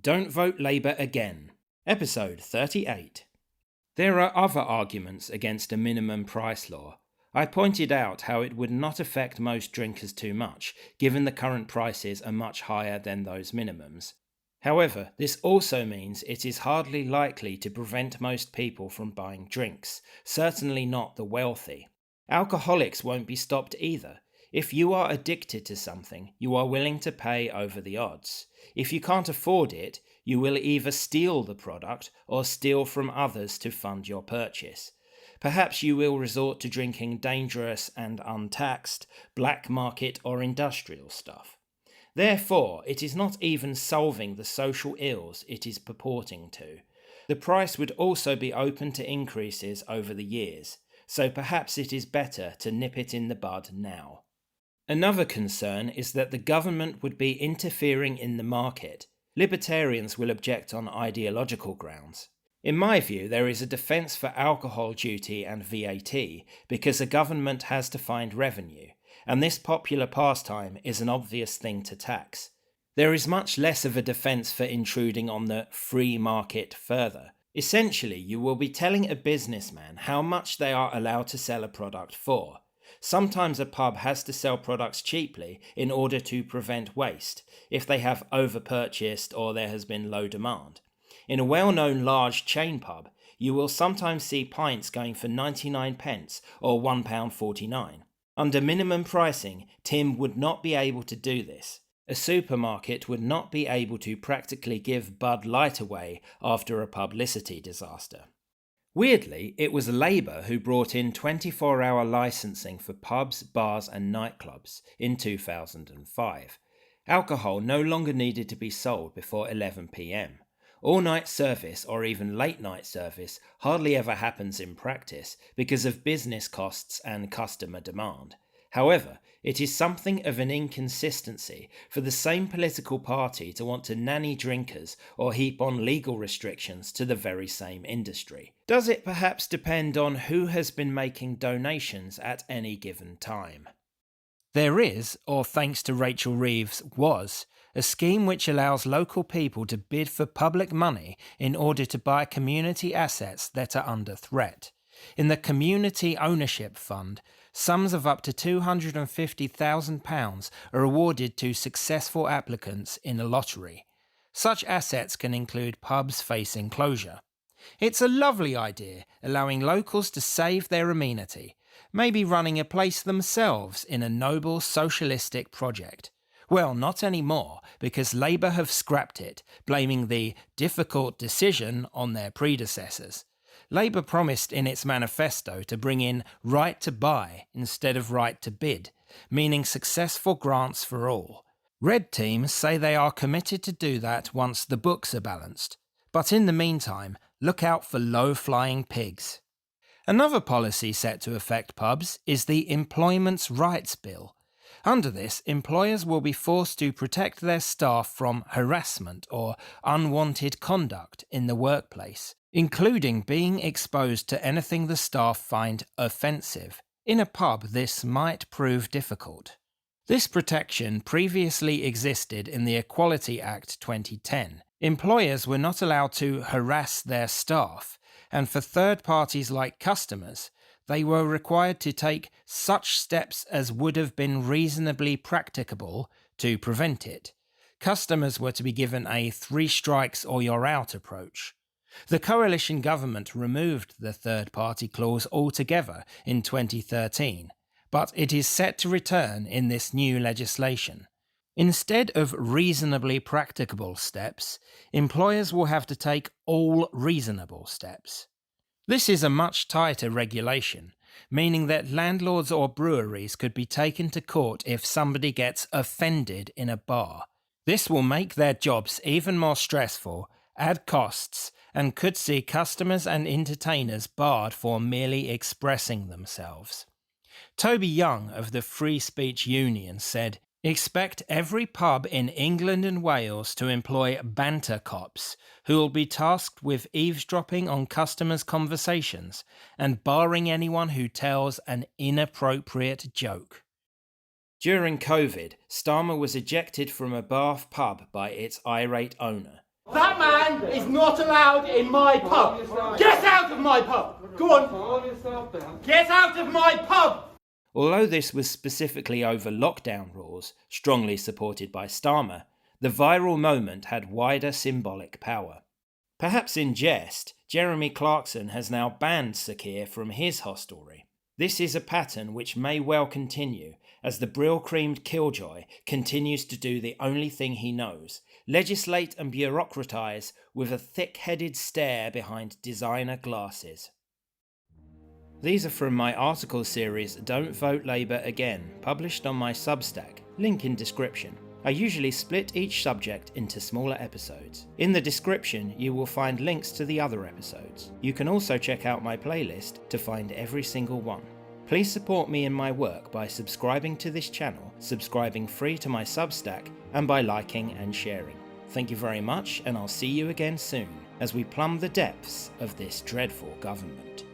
Don't Vote Labour Again, Episode 38. There are other arguments against a minimum price law. I pointed out how it would not affect most drinkers too much, given the current prices are much higher than those minimums. However, this also means it is hardly likely to prevent most people from buying drinks, certainly not the wealthy. Alcoholics won't be stopped either. If you are addicted to something, you are willing to pay over the odds. If you can't afford it, you will either steal the product or steal from others to fund your purchase. Perhaps you will resort to drinking dangerous and untaxed, black market or industrial stuff. Therefore, it is not even solving the social ills it is purporting to. The price would also be open to increases over the years, so perhaps it is better to nip it in the bud now. Another concern is that the government would be interfering in the market. Libertarians will object on ideological grounds. In my view, there is a defence for alcohol duty and VAT because a government has to find revenue, and this popular pastime is an obvious thing to tax. There is much less of a defence for intruding on the free market further. Essentially, you will be telling a businessman how much they are allowed to sell a product for. Sometimes a pub has to sell products cheaply in order to prevent waste, if they have over-purchased or there has been low demand. In a well-known large chain pub, you will sometimes see pints going for 99 pence or £1.49. Under minimum pricing, Tim would not be able to do this. A supermarket would not be able to practically give Bud Light away after a publicity disaster. Weirdly, it was Labour who brought in 24-hour licensing for pubs, bars and nightclubs in 2005. Alcohol no longer needed to be sold before 11 p.m. All-night service or even late-night service hardly ever happens in practice because of business costs and customer demand. However, it is something of an inconsistency for the same political party to want to nanny drinkers or heap on legal restrictions to the very same industry. Does it perhaps depend on who has been making donations at any given time? There is, or thanks to Rachel Reeves, was, a scheme which allows local people to bid for public money in order to buy community assets that are under threat. In the Community Ownership Fund, sums of up to £250,000 are awarded to successful applicants in a lottery. Such assets can include pubs facing closure. It's a lovely idea, allowing locals to save their amenity, maybe running a place themselves in a noble socialistic project. Well, not anymore, because Labour have scrapped it, blaming the difficult decision on their predecessors. Labour promised in its manifesto to bring in right to buy instead of right to bid, meaning successful grants for all. Red teams say they are committed to do that once the books are balanced. But in the meantime, look out for low-flying pigs. Another policy set to affect pubs is the Employment Rights Bill. Under this, employers will be forced to protect their staff from harassment or unwanted conduct in the workplace, including being exposed to anything the staff find offensive. In a pub, this might prove difficult. This protection previously existed in the Equality Act 2010. Employers were not allowed to harass their staff, and for third parties like customers, they were required to take such steps as would have been reasonably practicable to prevent it. Customers were to be given a 3 strikes or you're out approach. The coalition government removed the third-party clause altogether in 2013, but it is set to return in this new legislation. Instead of reasonably practicable steps, employers will have to take all reasonable steps. This is a much tighter regulation, meaning that landlords or breweries could be taken to court if somebody gets offended in a bar. This will make their jobs even more stressful, add costs, and could see customers and entertainers barred for merely expressing themselves. Toby Young of the Free Speech Union said, "Expect every pub in England and Wales to employ banter cops, who will be tasked with eavesdropping on customers' conversations and barring anyone who tells an inappropriate joke." During COVID, Starmer was ejected from a Bath pub by its irate owner. That man is not allowed in my pub. Get out of my pub. Go on. Get out of my pub. Although this was specifically over lockdown rules, strongly supported by Starmer, the viral moment had wider symbolic power. Perhaps in jest, Jeremy Clarkson has now banned Sakir from his hostelry. This is a pattern which may well continue, as the Brill-creamed killjoy continues to do the only thing he knows: legislate and bureaucratise with a thick-headed stare behind designer glasses. These are from my article series Don't Vote Labour Again, published on my Substack, link in description. I usually split each subject into smaller episodes. In the description you will find links to the other episodes. You can also check out my playlist to find every single one. Please support me in my work by subscribing to this channel, subscribing free to my Substack, and by liking and sharing. Thank you very much, and I'll see you again soon as we plumb the depths of this dreadful government.